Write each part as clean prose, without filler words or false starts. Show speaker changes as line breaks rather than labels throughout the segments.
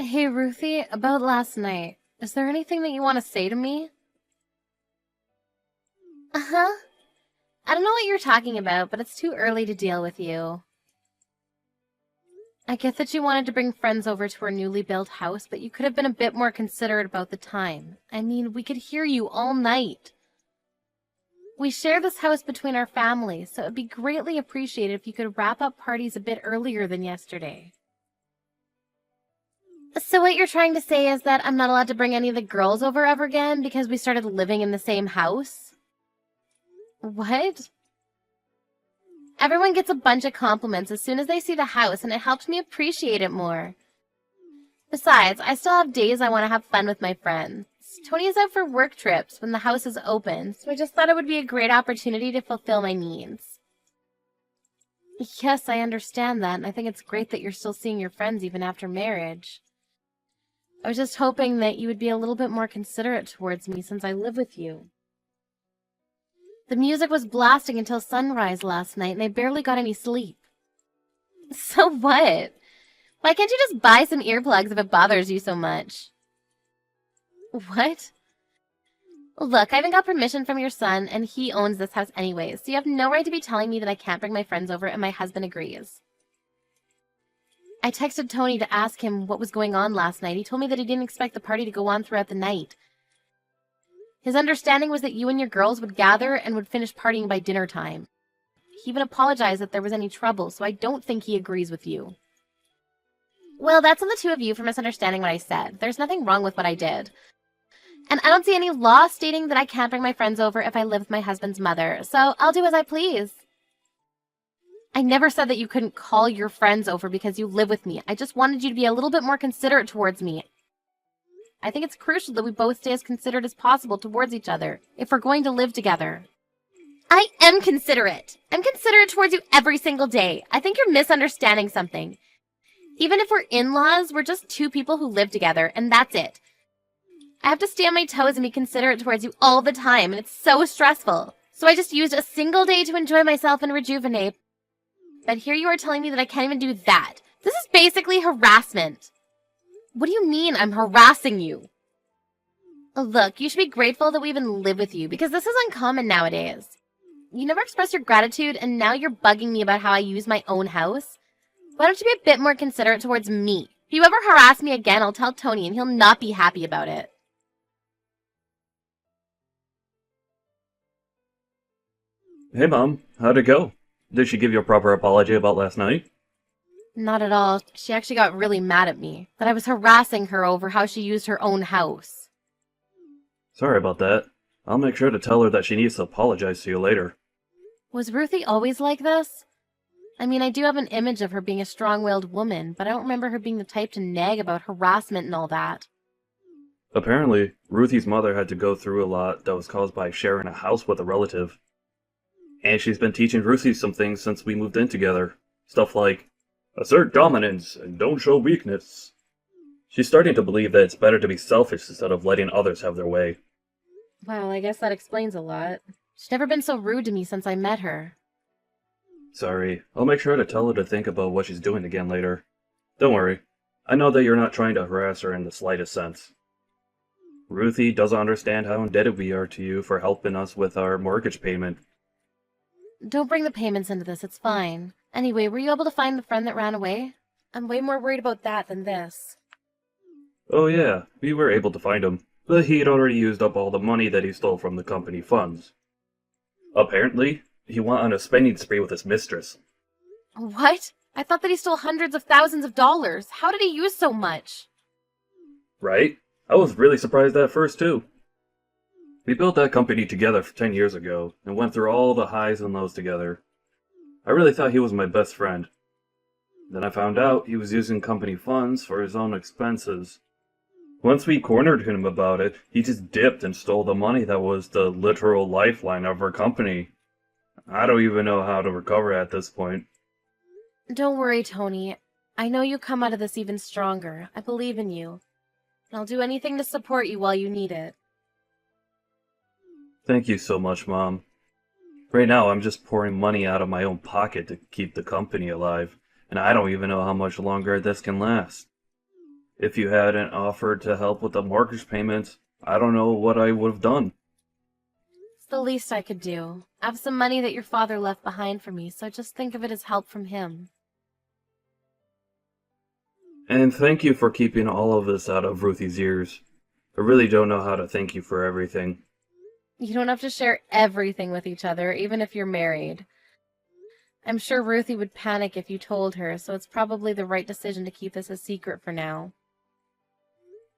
Hey, Ruthie, about last night. Is there anything that you want to say to me? Uh-huh. I don't know what you're talking about, but it's too early to deal with you. I get that you wanted to bring friends over to our newly built house, but you could have been a bit more considerate about the time. I mean, we could hear you all night. We share this house between our families, so it'd be greatly appreciated if you could wrap up parties a bit earlier than yesterday. So what you're trying to say is that I'm not allowed to bring any of the girls over ever again because we started living in the same house? What? Everyone gets a bunch of compliments as soon as they see the house, and it helps me appreciate it more. Besides, I still have days I want to have fun with my friends. Tony is out for work trips when the house is open, so I just thought it would be a great opportunity to fulfill my needs. Yes, I understand that, and I think it's great that you're still seeing your friends even after marriage. I was just hoping that you would be a little bit more considerate towards me since I live with you. The music was blasting until sunrise last night, and I barely got any sleep. So what? Why can't you just buy some earplugs if it bothers you so much? What? Look, I haven't got permission from your son, and he owns this house anyways, so you have no right to be telling me that I can't bring my friends over and my husband agrees. I texted Tony to ask him what was going on last night. He told me that he didn't expect the party to go on throughout the night. His understanding was that you and your girls would gather and would finish partying by dinner time. He even apologized if there was any trouble, so I don't think he agrees with you. Well, that's on the two of you for misunderstanding what I said. There's nothing wrong with what I did. And I don't see any law stating that I can't bring my friends over if I live with my husband's mother, so I'll do as I please. I never said that you couldn't call your friends over because you live with me. I just wanted you to be a little bit more considerate towards me. I think it's crucial that we both stay as considerate as possible towards each other if we're going to live together. I am considerate. I'm considerate towards you every single day. I think you're misunderstanding something. Even if we're in-laws, we're just two people who live together, and that's it. I have to stay on my toes and be considerate towards you all the time, and it's so stressful. So I just used a single day to enjoy myself and rejuvenate. But here you are telling me that I can't even do that. This is basically harassment. What do you mean I'm harassing you? Look, you should be grateful that we even live with you, because this is uncommon nowadays. You never express your gratitude, and now you're bugging me about how I use my own house. Why don't you be a bit more considerate towards me? If you ever harass me again, I'll tell Tony, and he'll not be happy about it.
Hey Mom, how'd it go? Did she give you a proper apology about last night?
Not at all. She actually got really mad at me, that I was harassing her over how she used her own house.
Sorry about that. I'll make sure to tell her that she needs to apologize to you later.
Was Ruthie always like this? I mean, I do have an image of her being a strong-willed woman, but I don't remember her being the type to nag about harassment and all that.
Apparently, Ruthie's mother had to go through a lot that was caused by sharing a house with a relative. And she's been teaching Ruthie some things since we moved in together. Stuff like, assert dominance and don't show weakness. She's starting to believe that it's better to be selfish instead of letting others have their way.
Well, I guess that explains a lot. She's never been so rude to me since I met her.
Sorry, I'll make sure to tell her to think about what she's doing again later. Don't worry, I know that you're not trying to harass her in the slightest sense. Ruthie doesn't understand how indebted we are to you for helping us with our mortgage payment.
Don't bring the payments into this, it's fine. Anyway, were you able to find the friend that ran away? I'm way more worried about that than this.
Oh yeah, we were able to find him, but he had already used up all the money that he stole from the company funds. Apparently, he went on a spending spree with his mistress.
What? I thought that he stole hundreds of thousands of dollars. How did he use so much?
Right? I was really surprised at first too. We built that company together 10 years ago, and went through all the highs and lows together. I really thought he was my best friend. Then I found out he was using company funds for his own expenses. Once we cornered him about it, he just dipped and stole the money that was the literal lifeline of our company. I don't even know how to recover at this point.
Don't worry, Tony. I know you come out of this even stronger. I believe in you. And I'll do anything to support you while you need it.
Thank you so much, Mom. Right now, I'm just pouring money out of my own pocket to keep the company alive, and I don't even know how much longer this can last. If you hadn't offered to help with the mortgage payments, I don't know what I would have done.
It's the least I could do. I have some money that your father left behind for me, so just think of it as help from him.
And thank you for keeping all of this out of Ruthie's ears. I really don't know how to thank you for everything.
You don't have to share everything with each other, even if you're married. I'm sure Ruthie would panic if you told her, so it's probably the right decision to keep this a secret for now.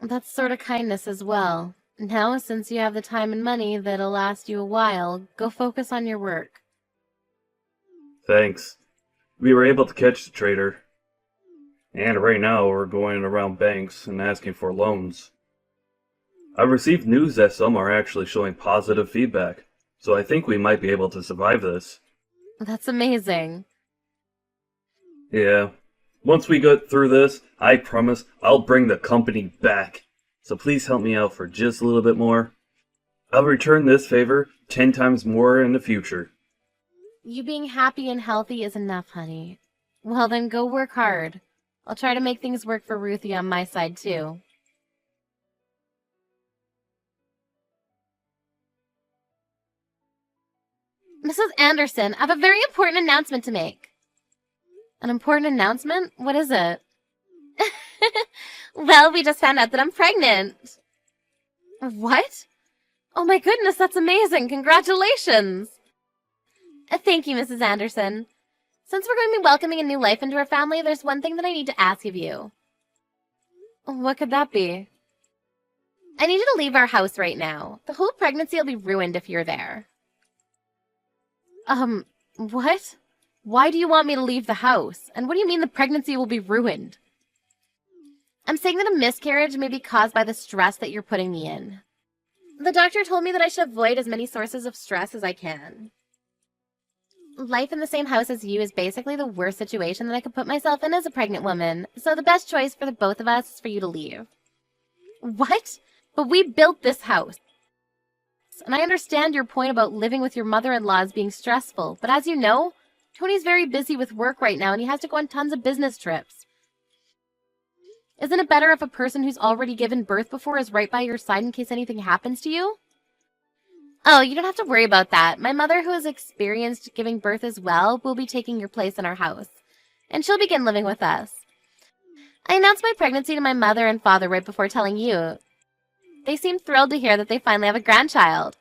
That's sort of kindness as well. Now, since you have the time and money that'll last you a while, go focus on your work.
Thanks. We were able to catch the traitor. And right now we're going around banks and asking for loans. I've received news that some are actually showing positive feedback, so I think we might be able to survive this.
That's amazing.
Yeah. Once we get through this, I promise I'll bring the company back. So please help me out for just a little bit more. I'll return this favor 10 times more in the future.
You being happy and healthy is enough, honey. Well, then go work hard. I'll try to make things work for Ruthie on my side, too. Mrs. Anderson, I have a very important announcement to make. An important announcement? What is it? Well, we just found out that I'm pregnant. What? Oh my goodness, that's amazing. Congratulations. Thank you, Mrs. Anderson. Since we're going to be welcoming a new life into our family, there's one thing that I need to ask of you. What could that be? I need you to leave our house right now. The whole pregnancy will be ruined if you're there. What? Why do you want me to leave the house? And what do you mean the pregnancy will be ruined? I'm saying that a miscarriage may be caused by the stress that you're putting me in. The doctor told me that I should avoid as many sources of stress as I can. Life in the same house as you is basically the worst situation that I could put myself in as a pregnant woman, so the best choice for the both of us is for you to leave. What? But we built this house. And I understand your point about living with your mother-in-law as being stressful, but as you know, Tony's very busy with work right now and he has to go on tons of business trips. Isn't it better if a person who's already given birth before is right by your side in case anything happens to you? Oh, you don't have to worry about that. My mother, who has experienced giving birth as well, will be taking your place in our house, and she'll begin living with us. I announced my pregnancy to my mother and father right before telling you. They seemed thrilled to hear that they finally have a grandchild.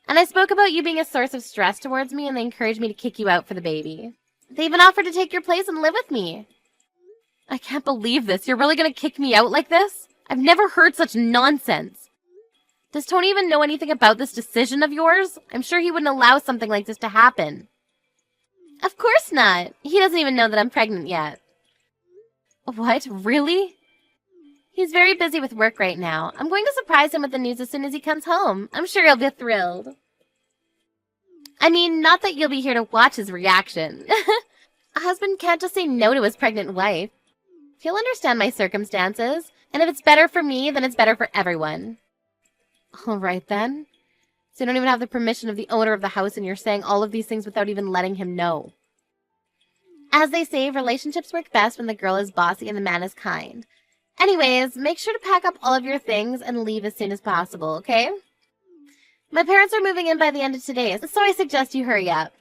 And I spoke about you being a source of stress towards me, and they encouraged me to kick you out for the baby. They even offered to take your place and live with me. I can't believe this. You're really going to kick me out like this? I've never heard such nonsense. Does Tony even know anything about this decision of yours? I'm sure he wouldn't allow something like this to happen. Of course not. He doesn't even know that I'm pregnant yet. What? Really? He's very busy with work right now. I'm going to surprise him with the news as soon as he comes home. I'm sure he'll be thrilled. I mean, not that you'll be here to watch his reaction. A husband can't just say no to his pregnant wife. He'll understand my circumstances, and if it's better for me, then it's better for everyone. All right, then. So you don't even have the permission of the owner of the house, and you're saying all of these things without even letting him know. As they say, relationships work best when the girl is bossy and the man is kind. Anyways, make sure to pack up all of your things and leave as soon as possible, okay? My parents are moving in by the end of today, so I suggest you hurry up.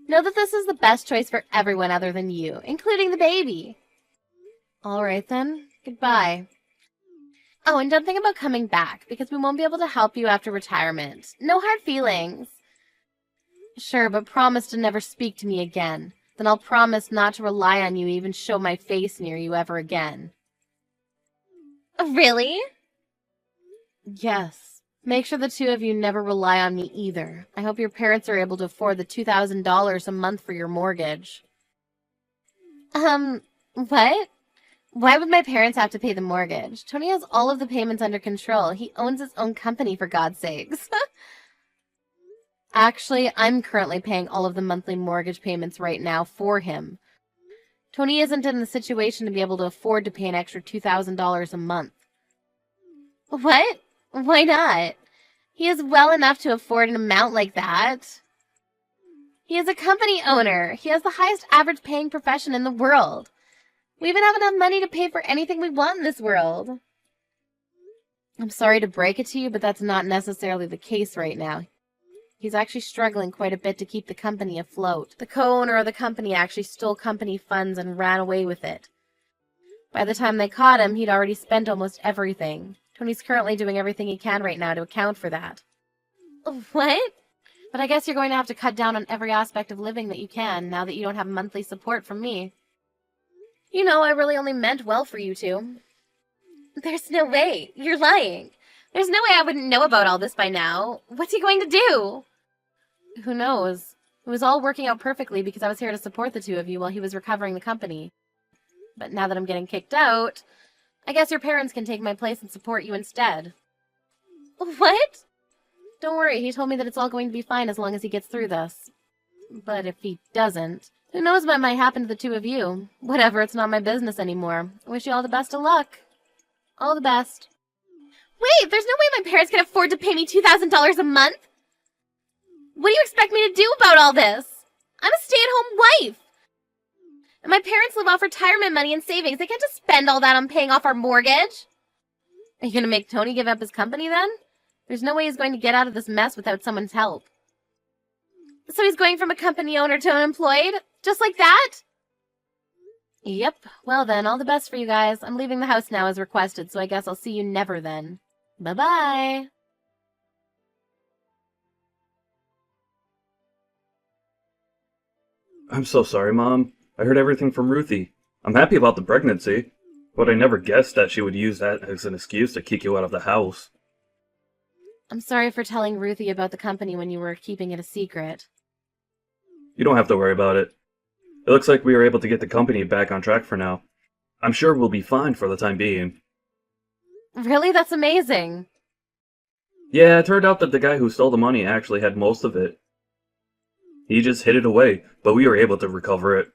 Know that this is the best choice for everyone other than you, including the baby. All right, then. Goodbye. Oh, and don't think about coming back, because we won't be able to help you after retirement. No hard feelings. Sure, but promise to never speak to me again. Then I'll promise not to rely on you or even show my face near you ever again. Really? Yes. Make sure the two of you never rely on me either. I hope your parents are able to afford the $2,000 a month for your mortgage. What? Why would my parents have to pay the mortgage? Tony has all of the payments under control. He owns his own company, for God's sakes. Actually, I'm currently paying all of the monthly mortgage payments right now for him. Tony isn't in the situation to be able to afford to pay an extra $2,000 a month. What? Why not? He is well enough to afford an amount like that. He is a company owner. He has the highest average paying profession in the world. We even have enough money to pay for anything we want in this world. I'm sorry to break it to you, but that's not necessarily the case right now. He's actually struggling quite a bit to keep the company afloat. The co-owner of the company actually stole company funds and ran away with it. By the time they caught him, he'd already spent almost everything. Tony's currently doing everything he can right now to account for that. What? But I guess you're going to have to cut down on every aspect of living that you can, now that you don't have monthly support from me. You know, I really only meant well for you two. There's no way. You're lying. There's no way I wouldn't know about all this by now. What's he going to do? Who knows? It was all working out perfectly because I was here to support the two of you while he was recovering the company. But now that I'm getting kicked out, I guess your parents can take my place and support you instead. What? Don't worry, he told me that it's all going to be fine as long as he gets through this. But if he doesn't, who knows what might happen to the two of you? Whatever, it's not my business anymore. I wish you all the best of luck. All the best. Wait, there's no way my parents can afford to pay me $2,000 a month? What do you expect me to do about all this? I'm a stay-at-home wife. And my parents live off retirement money and savings. They can't just spend all that on paying off our mortgage. Are you going to make Tony give up his company then? There's no way he's going to get out of this mess without someone's help. So he's going from a company owner to unemployed? Just like that? Yep. Well then, all the best for you guys. I'm leaving the house now as requested, so I guess I'll see you never then. Bye-bye.
I'm so sorry, Mom. I heard everything from Ruthie. I'm happy about the pregnancy, but I never guessed that she would use that as an excuse to kick you out of the house.
I'm sorry for telling Ruthie about the company when you were keeping it a secret.
You don't have to worry about it. It looks like we were able to get the company back on track for now. I'm sure we'll be fine for the time being.
Really? That's amazing.
Yeah, it turned out that the guy who stole the money actually had most of it. He just hid it away, but we were able to recover it.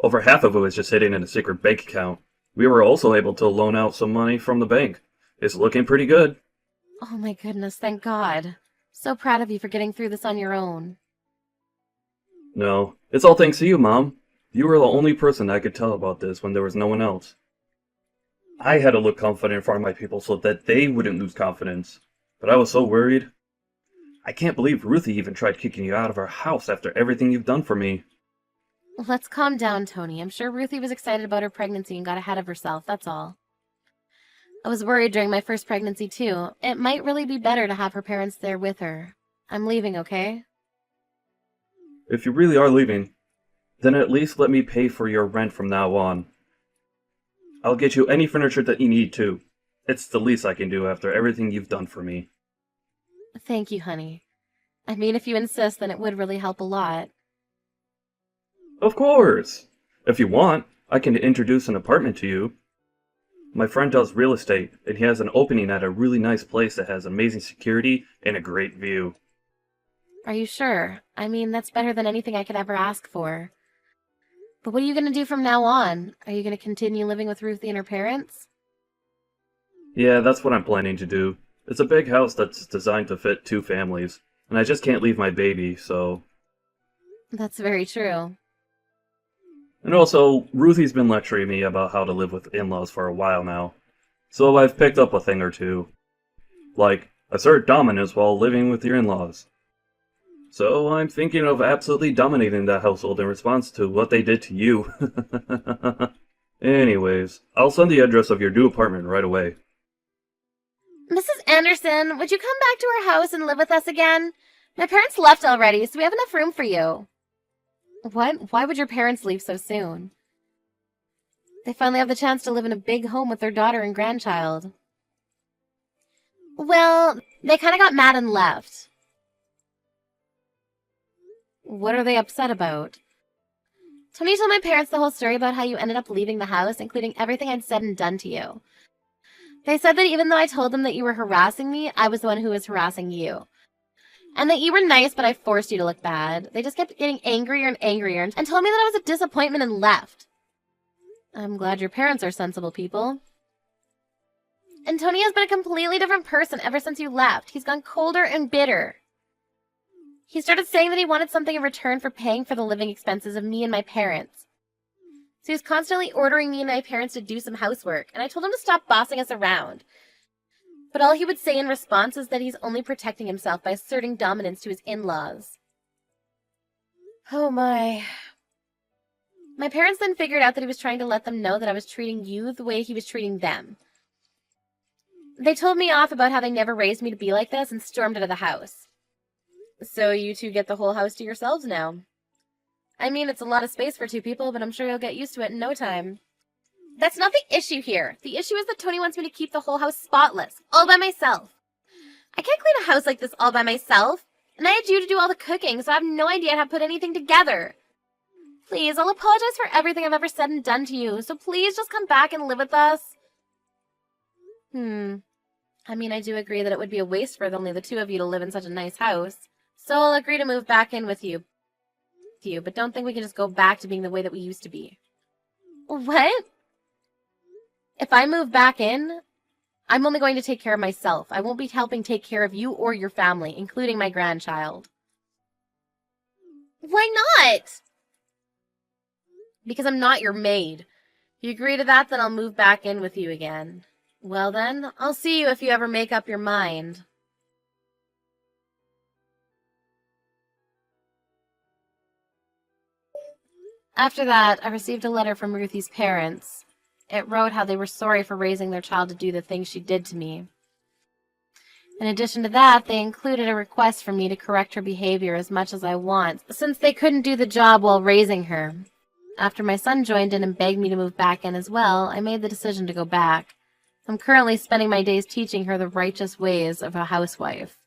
Over half of it was just hidden in a secret bank account. We were also able to loan out some money from the bank. It's looking pretty good.
Oh my goodness, thank God. So proud of you for getting through this on your own.
No, it's all thanks to you, Mom. You were the only person I could tell about this when there was no one else. I had to look confident in front of my people so that they wouldn't lose confidence. But I was so worried. I can't believe Ruthie even tried kicking you out of our house after everything you've done for me.
Let's calm down, Tony. I'm sure Ruthie was excited about her pregnancy and got ahead of herself, that's all. I was worried during my first pregnancy, too. It might really be better to have her parents there with her. I'm leaving, okay?
If you really are leaving, then at least let me pay for your rent from now on. I'll get you any furniture that you need, too. It's the least I can do after everything you've done for me.
Thank you, honey. I mean, if you insist, then it would really help a lot.
Of course! If you want, I can introduce an apartment to you. My friend does real estate, and he has an opening at a really nice place that has amazing security and a great view.
Are you sure? I mean, that's better than anything I could ever ask for. But what are you going to do from now on? Are you going to continue living with Ruthie and her parents?
Yeah, that's what I'm planning to do. It's a big house that's designed to fit 2 families, and I just can't leave my baby, so...
That's very true.
And also, Ruthie's been lecturing me about how to live with in-laws for a while now, so I've picked up a thing or two. Like, assert dominance while living with your in-laws. So I'm thinking of absolutely dominating that household in response to what they did to you. Anyways, I'll send the address of your new apartment right away.
Mrs. Anderson, would you come back to our house and live with us again? My parents left already, so we have enough room for you. What? Why would your parents leave so soon? They finally have the chance to live in a big home with their daughter and grandchild. Well, they kind of got mad and left. What are they upset about? Tony told my parents the whole story about how you ended up leaving the house, including everything I'd said and done to you. They said that even though I told them that you were harassing me, I was the one who was harassing you. And that you were nice, but I forced you to look bad. They just kept getting angrier and angrier and told me that I was a disappointment and left. I'm glad your parents are sensible people. And Tony has been a completely different person ever since you left. He's gone colder and bitter. He started saying that he wanted something in return for paying for the living expenses of me and my parents. So he was constantly ordering me and my parents to do some housework, and I told him to stop bossing us around. But all he would say in response is that he's only protecting himself by asserting dominance to his in-laws. Oh my. My parents then figured out that he was trying to let them know that I was treating you the way he was treating them. They told me off about how they never raised me to be like this and stormed out of the house. So you two get the whole house to yourselves now. I mean, it's a lot of space for two people, but I'm sure you'll get used to it in no time. That's not the issue here. The issue is that Tony wants me to keep the whole house spotless, all by myself. I can't clean a house like this all by myself, and I had you to do all the cooking, so I have no idea how to put anything together. Please, I'll apologize for everything I've ever said and done to you, so please just come back and live with us. I mean, I do agree that it would be a waste for only the two of you to live in such a nice house, so I'll agree to move back in with you, but don't think we can just go back to being the way that we used to be. What? If I move back in, I'm only going to take care of myself. I won't be helping take care of you or your family, including my grandchild. Why not? Because I'm not your maid. If you agree to that, then I'll move back in with you again. Well then, I'll see you if you ever make up your mind. After that, I received a letter from Ruthie's parents. It wrote how they were sorry for raising their child to do the things she did to me. In addition to that, they included a request for me to correct her behavior as much as I want, since they couldn't do the job while raising her. After my son joined in and begged me to move back in as well, I made the decision to go back. I'm currently spending my days teaching her the righteous ways of a housewife.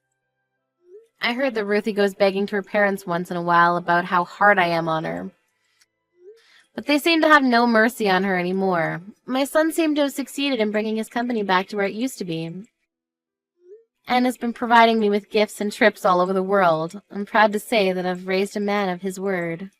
I heard that Ruthie goes begging to her parents once in a while about how hard I am on her. But they seem to have no mercy on her anymore. My son seemed to have succeeded in bringing his company back to where it used to be, and has been providing me with gifts and trips all over the world. I'm proud to say that I've raised a man of his word.